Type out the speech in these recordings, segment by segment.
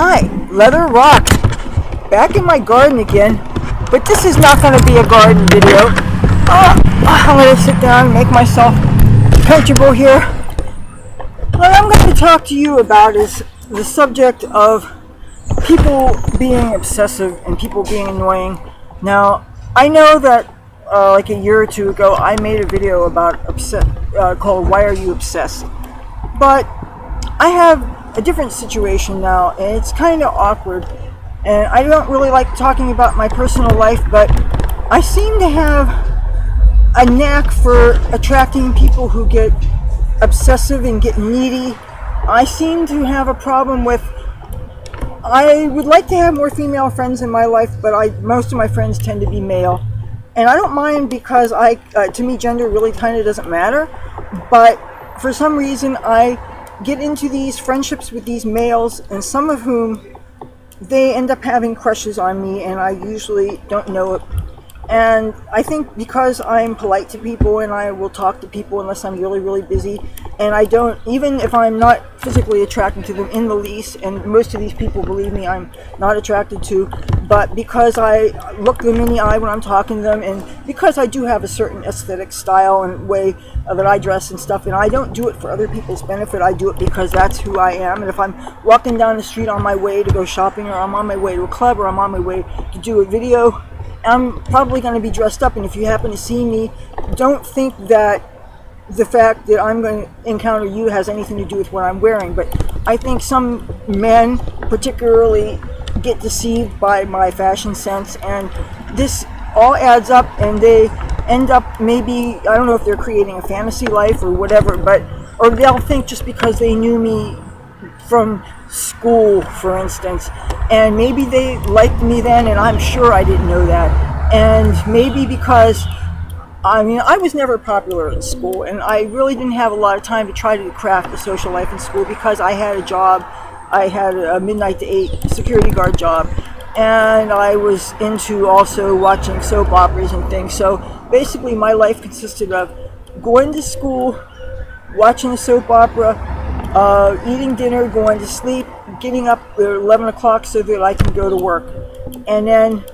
Hi, Leathur Rokk, back in my garden again, but this is not going to be a garden video. I'm going to sit down and make myself comfortable here. What I'm going to talk to you about is the subject of people being obsessive and people being annoying. Now, I know that like a year or two ago, I made a video about called "Why Are You Obsessed?" But I have a different situation now, and it's kind of awkward. And I don't really like talking about my personal life, but I seem to have a knack for attracting people who get obsessive and get needy. I seem to have a problem with. I would like to have more female friends in my life, but most of my friends tend to be male. And I don't mind because to me, gender really kind of doesn't matter. But for some reason, I get into these friendships with these males, and some of whom they end up having crushes on me, and I usually don't know it. And I think because I'm polite to people and I will talk to people unless I'm really, really busy, and I don't, even if I'm not physically attracted to them in the least, and most of these people, believe me, I'm not attracted to, but because I look them in the eye when I'm talking to them, and because I do have a certain aesthetic style and way that I dress and stuff, and I don't do it for other people's benefit, I do it because that's who I am. And if I'm walking down the street on my way to go shopping, or I'm on my way to a club, or I'm on my way to do a video, I'm probably going to be dressed up, and if you happen to see me, don't think that the fact that I'm going to encounter you has anything to do with what I'm wearing. But I think some men particularly get deceived by my fashion sense, and this all adds up, and they end up, maybe, I don't know if they're creating a fantasy life or whatever, or they'll think just because they knew me from school, for instance, and maybe they liked me then, and I'm sure I didn't know that. And maybe because I was never popular in school, and I really didn't have a lot of time to try to craft a social life in school because I had a job. I had a midnight to 8 security guard job, and I was into also watching soap operas and things. So basically my life consisted of going to school, watching a soap opera, eating dinner, going to sleep, getting up at 11 o'clock so that I can go to work, and then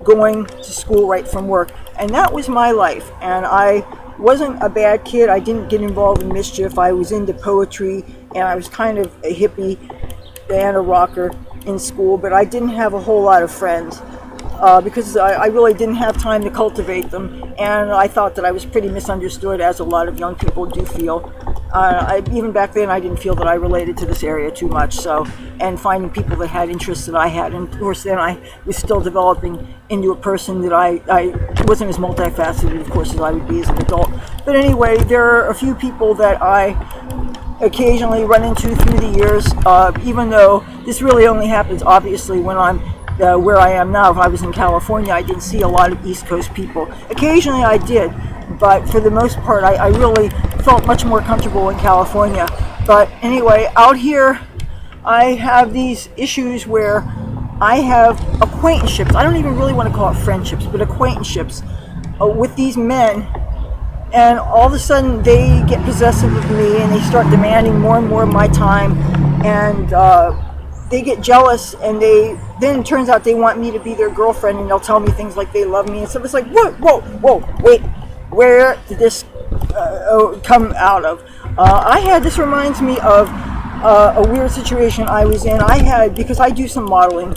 going to school right from work. And that was my life. And I wasn't a bad kid. I didn't get involved in mischief. I was into poetry, and I was kind of a hippie and a rocker in school, but I didn't have a whole lot of friends because I really didn't have time to cultivate them, and I thought that I was pretty misunderstood, as a lot of young people do feel. Even back then, I didn't feel that I related to this area too much. So, and finding people that had interests that I had, and of course, then I was still developing into a person that I wasn't as multifaceted, of course, as I would be as an adult. But anyway, there are a few people that I occasionally run into through the years, even though this really only happens, obviously, when I'm where I am now. If I was in California, I didn't see a lot of East Coast people. Occasionally I did, but for the most part, I really felt much more comfortable in California. But anyway, out here, I have these issues where I have acquaintanceships. I don't even really want to call it friendships, but acquaintanceships with these men. And all of a sudden, they get possessive of me, and they start demanding more and more of my time, and they get jealous, and then it turns out they want me to be their girlfriend, and they'll tell me things like they love me, and so it's like, whoa, wait, where did this come out of? This reminds me of a weird situation I was in. Because I do some modeling,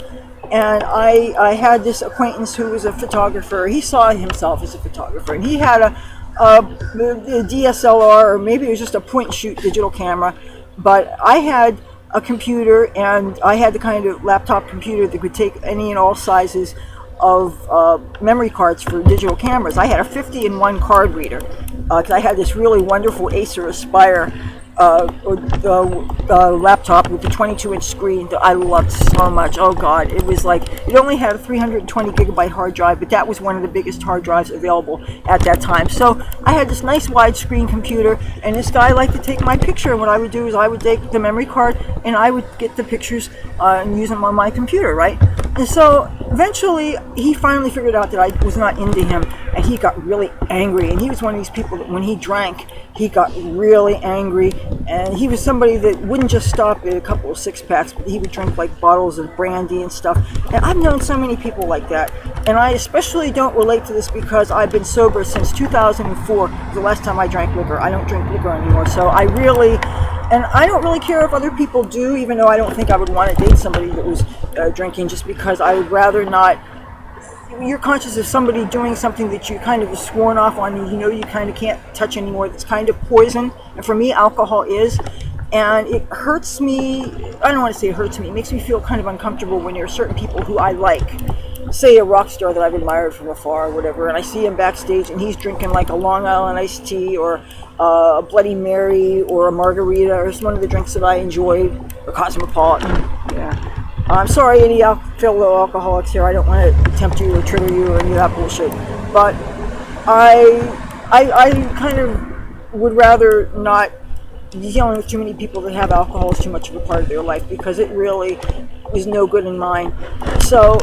and I had this acquaintance who was a photographer. He saw himself as a photographer, and he had a DSLR, or maybe it was just a point and shoot digital camera, but I had a computer, and I had the kind of laptop computer that could take any and all sizes of memory cards for digital cameras. I had a 50-in-1 card reader because I had this really wonderful Acer Aspire laptop with the 22-inch screen that I loved so much. Oh God, it was like, it only had a 320 gigabyte hard drive, but that was one of the biggest hard drives available at that time. So I had this nice widescreen computer, and this guy liked to take my picture, and what I would do is I would take the memory card and I would get the pictures and use them on my computer, right? And so eventually he finally figured out that I was not into him, and he got really angry. And he was one of these people that when he drank, he got really angry. And he was somebody that wouldn't just stop at a couple of six packs, but he would drink like bottles of brandy and stuff. And I've known so many people like that. And I especially don't relate to this because I've been sober since 2004, the last time I drank liquor. I don't drink liquor anymore. So and I don't really care if other people do, even though I don't think I would want to date somebody that was drinking, just because I would rather not. You're conscious of somebody doing something that you kind of have sworn off on, and you know you kind of can't touch anymore. That's kind of poison. And for me, alcohol is. And it hurts me. I don't want to say it hurts me. It makes me feel kind of uncomfortable when there are certain people who I like. Say a rock star that I've admired from afar or whatever, and I see him backstage and he's drinking like a Long Island iced tea or a Bloody Mary or a margarita or one of the drinks that I enjoyed, or Cosmopolitan. Yeah. I'm sorry, any fellow alcoholics here. I don't want to tempt you or trigger you or any of that bullshit. But I kind of would rather not be dealing with too many people that have alcohol as too much of a part of their life, because it really is no good in mine. So,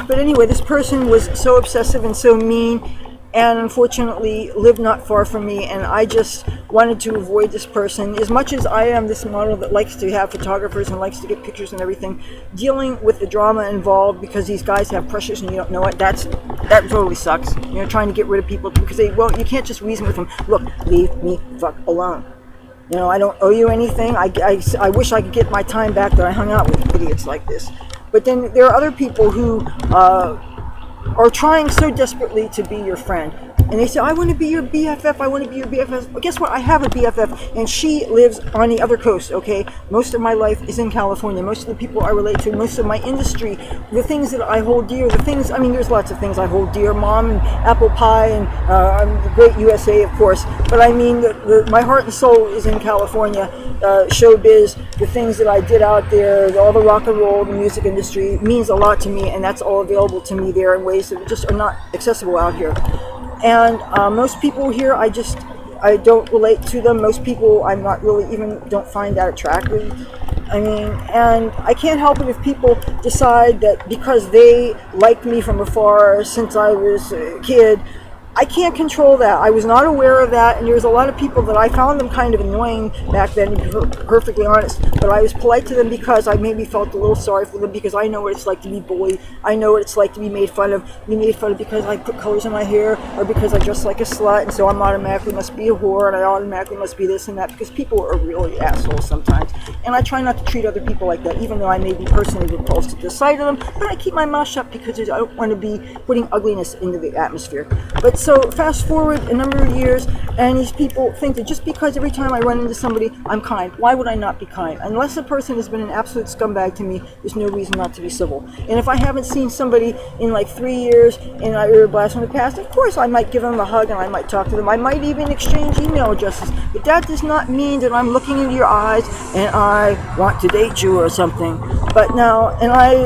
but anyway, this person was so obsessive and so mean, and unfortunately lived not far from me, and I just wanted to avoid this person. As much as I am this model that likes to have photographers and likes to get pictures and everything, dealing with the drama involved because these guys have pressures and you don't know it, that totally sucks. You know, trying to get rid of people because you can't just reason with them. Look, leave me fuck alone. You know, I don't owe you anything. I wish I could get my time back that I hung out with idiots like this. But then there are other people who are trying so desperately to be your friend. And they say, I want to be your BFF, I want to be your BFF. Well, guess what? I have a BFF, and she lives on the other coast, okay? Most of my life is in California. Most of the people I relate to, most of my industry, the things that I hold dear, there's lots of things I hold dear. Mom and apple pie and the great USA, of course. But I mean, my heart and soul is in California. Showbiz, the things that I did out there, all the rock and roll, the music industry means a lot to me, and that's all available to me there in ways that just are not accessible out here. And most people here, I don't relate to them. Most people I'm not really even don't find that attractive. I mean, and I can't help it if people decide that because they like me from afar since I was a kid, I can't control that. I was not aware of that, and there was a lot of people that I found them kind of annoying back then, to be perfectly honest. But I was polite to them because I maybe felt a little sorry for them, because I know what it's like to be bullied. I know what it's like to be made fun of. Be made fun of because I put colors in my hair, or because I dress like a slut, and so I'm automatically must be a whore, and I automatically must be this and that, because people are really assholes sometimes. And I try not to treat other people like that, even though I may be personally repulsed at the sight of them. But I keep my mouth shut because I don't want to be putting ugliness into the atmosphere. But so fast forward a number of years, and these people think that just because every time I run into somebody, I'm kind. Why would I not be kind? Unless a person has been an absolute scumbag to me, there's no reason not to be civil. And if I haven't seen somebody in like 3 years and I hear a blast from the past, of course I might give them a hug and I might talk to them. I might even exchange email addresses. But that does not mean that I'm looking into your eyes and I want to date you or something. But now,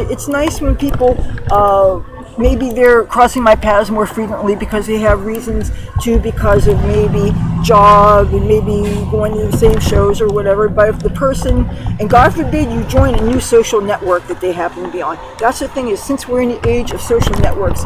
it's nice when people maybe they're crossing my paths more frequently because they have reasons to, because of maybe job and maybe going to the same shows or whatever. But if the person, and God forbid you join a new social network that they happen to be on, that's the thing, is since we're in the age of social networks,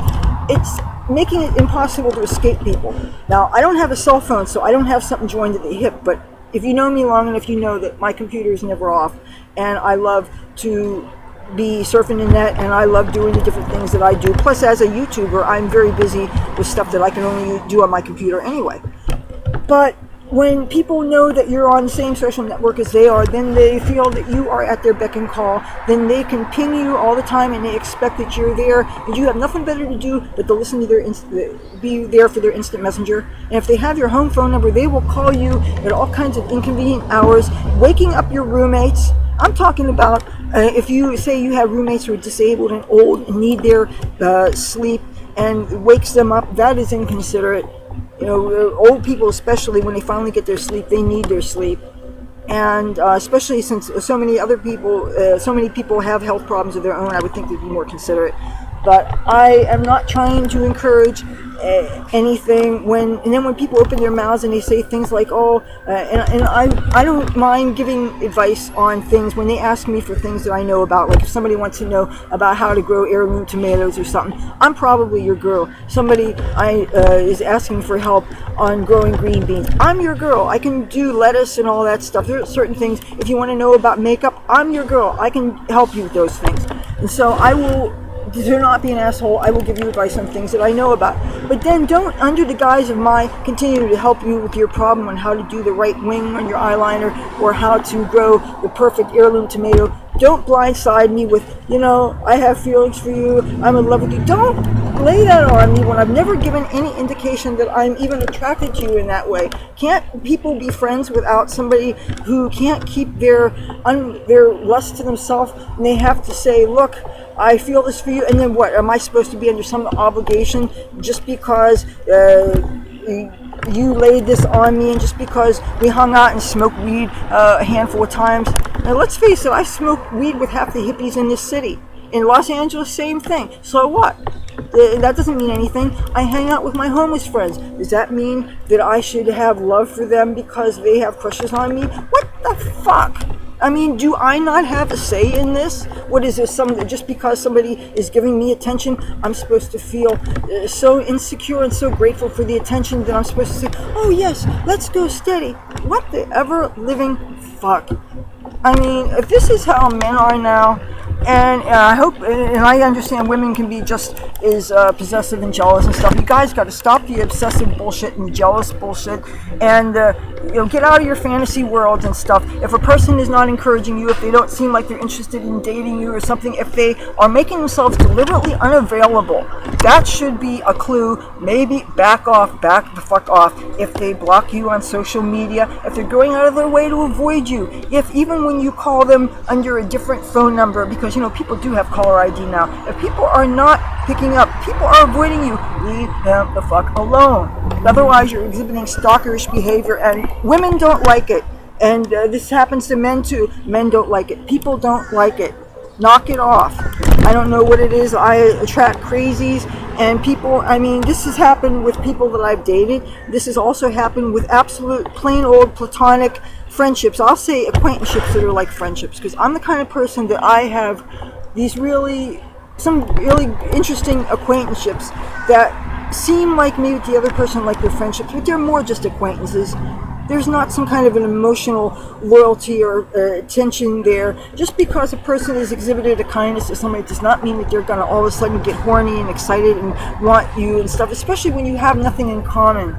it's making it impossible to escape people. Now, I don't have a cell phone, so I don't have something joined at the hip, but if you know me long enough, you know that my computer is never off, and I love to be surfing the net, and I love doing the different things that I do. Plus, as a YouTuber, I'm very busy with stuff that I can only do on my computer anyway. But when people know that you're on the same social network as they are, then they feel that you are at their beck and call. Then they can ping you all the time, and they expect that you're there, and you have nothing better to do but to listen to be there for their instant messenger. And if they have your home phone number, they will call you at all kinds of inconvenient hours, waking up your roommates. I'm talking about if you say you have roommates who are disabled and old and need their sleep, and wakes them up, that is inconsiderate. You know, old people, especially when they finally get their sleep, they need their sleep. And especially since so many people have health problems of their own, I would think they'd be more considerate. but I am not trying to encourage anything. And then when people open their mouths and they say things like, oh, and I don't mind giving advice on things when they ask me for things that I know about. Like if somebody wants to know about how to grow heirloom tomatoes or something, I'm probably your girl. Somebody is asking for help on growing green beans, I'm your girl. I can do lettuce and all that stuff. There are certain things. If you want to know about makeup, I'm your girl. I can help you with those things. And so I will, do not be an asshole. I will give you advice on things that I know about. But then don't, under the guise of my continue to help you with your problem on how to do the right wing on your eyeliner or how to grow the perfect heirloom tomato, don't blindside me with, I have feelings for you, I'm in love with you. Don't lay that on me when I've never given any indication that I'm even attracted to you in that way. Can't people be friends without somebody who can't keep their lust to themselves, and they have to say, look, I feel this for you, and then what? Am I supposed to be under some obligation just because you laid this on me and just because we hung out and smoked weed a handful of times? Now let's face it, I smoke weed with half the hippies in this city. In Los Angeles, same thing. So what? That doesn't mean anything. I hang out with my homeless friends. Does that mean that I should have love for them because they have crushes on me? What the fuck? I mean, do I not have a say in this? What is this? Just because somebody is giving me attention, I'm supposed to feel so insecure and so grateful for the attention that I'm supposed to say, oh yes, let's go steady. What the ever living fuck? I mean, if this is how men are now, and I hope, and I understand women can be just as possessive and jealous and stuff. You guys got to stop the obsessive bullshit and jealous bullshit, and get out of your fantasy worlds and stuff. If a person is not encouraging you, if they don't seem like they're interested in dating you or something, if they are making themselves deliberately unavailable, that should be a clue. Maybe back the fuck off. If they block you on social media, if they're going out of their way to avoid you, if even when you call them under a different phone number, because people do have caller ID now. If people are not picking up, people are avoiding you, leave them the fuck alone. Otherwise, you're exhibiting stalkerish behavior, and women don't like it. And this happens to men too. Men don't like it. People don't like it. Knock it off. I don't know what it is. I attract crazies and people. I mean, this has happened with people that I've dated. This has also happened with absolute plain old platonic friendships. I'll say acquaintanceships that are like friendships, because I'm the kind of person that I have some really interesting acquaintanceships that seem like me with the other person like they're friendships, but they're more just acquaintances. There's not some kind of an emotional loyalty or attention there. Just because a person has exhibited a kindness to somebody does not mean that they're going to all of a sudden get horny and excited and want you and stuff, especially when you have nothing in common.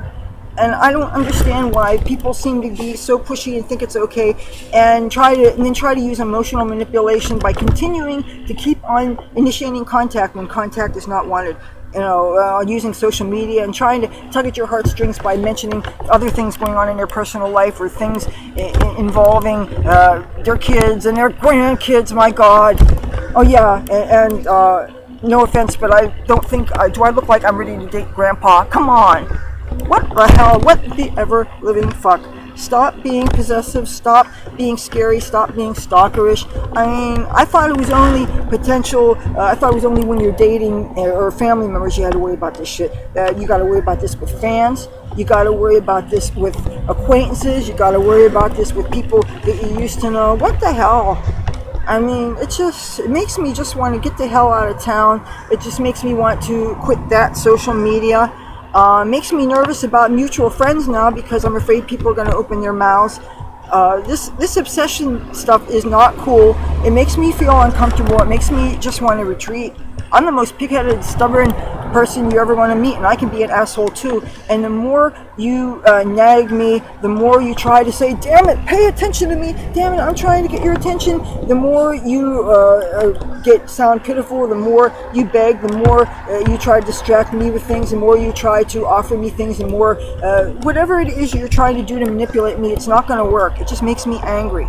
And I don't understand why people seem to be so pushy and think it's okay, and then try to use emotional manipulation by continuing to keep on initiating contact when contact is not wanted. Using social media and trying to tug at your heartstrings by mentioning other things going on in their personal life or things involving their kids and their grandkids. My God. Oh yeah, and no offense, but I don't think, do I look like I'm ready to date Grandpa? Come on. What the hell? What the ever living fuck? Stop being possessive, stop being scary, stop being stalkerish. I mean, I thought it was only when you're dating or family members you had to worry about this shit. You got to worry about this with fans, you got to worry about this with acquaintances, you got to worry about this with people that you used to know. What the hell? I mean, it makes me just want to get the hell out of town. It just makes me want to quit that social media. Makes me nervous about mutual friends now, because I'm afraid people are going to open their mouths. This obsession stuff is not cool. It makes me feel uncomfortable. It makes me just want to retreat. I'm the most pig-headed, stubborn person you ever want to meet, and I can be an asshole too. And the more you nag me, the more you try to say, damn it, pay attention to me, damn it, I'm trying to get your attention, the more you sound pitiful, the more you beg, the more you try to distract me with things, the more you try to offer me things, the more whatever it is you're trying to do to manipulate me, it's not going to work. It just makes me angry.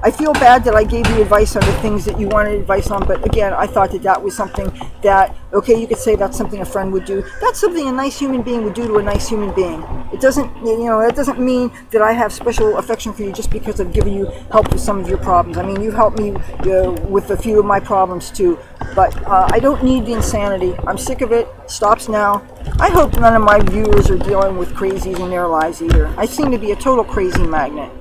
I feel bad that I gave you advice on the things that you wanted advice on, but again, I thought that that was something that, okay, you could say that's something a friend would do. That's something a nice human being would do to a nice human being. It doesn't, that doesn't mean that I have special affection for you just because I've given you help with some of your problems. I mean, you've helped me with a few of my problems too, but I don't need the insanity. I'm sick of it. Stops now. I hope none of my viewers are dealing with crazies in their lives either. I seem to be a total crazy magnet.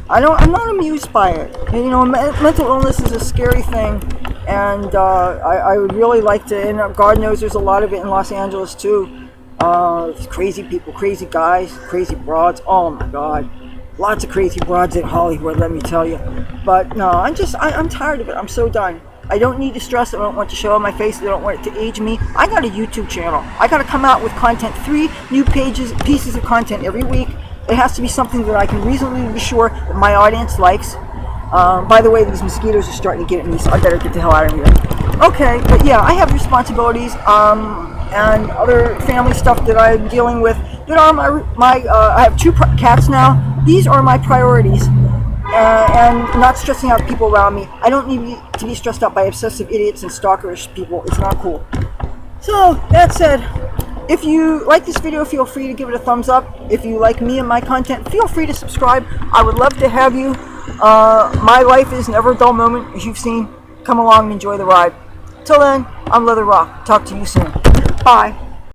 I'm not amused by it. Mental illness is a scary thing, and I would really like to. And God knows there's a lot of it in Los Angeles too. Crazy people, crazy guys, crazy broads. Oh my God, lots of crazy broads in Hollywood. Let me tell you. But no, I'm tired of it. I'm so done. I don't need to stress. I don't want to show on my face. I don't want it to age me. I got a YouTube channel. I got to come out with content, 3 new pieces of content every week. It has to be something that I can reasonably be sure that my audience likes. By the way, these mosquitoes are starting to get at me, so I better get the hell out of here. Okay, but yeah, I have responsibilities and other family stuff that I'm dealing with. That are I have 2 cats now. These are my priorities. And not stressing out people around me. I don't need to be stressed out by obsessive idiots and stalkerish people. It's not cool. So, that said, if you like this video, feel free to give it a thumbs up. If you like me and my content, feel free to subscribe. I would love to have you. My life is never a dull moment, as you've seen. Come along and enjoy the ride. Till then, I'm Leathur Rokk. Talk to you soon. Bye.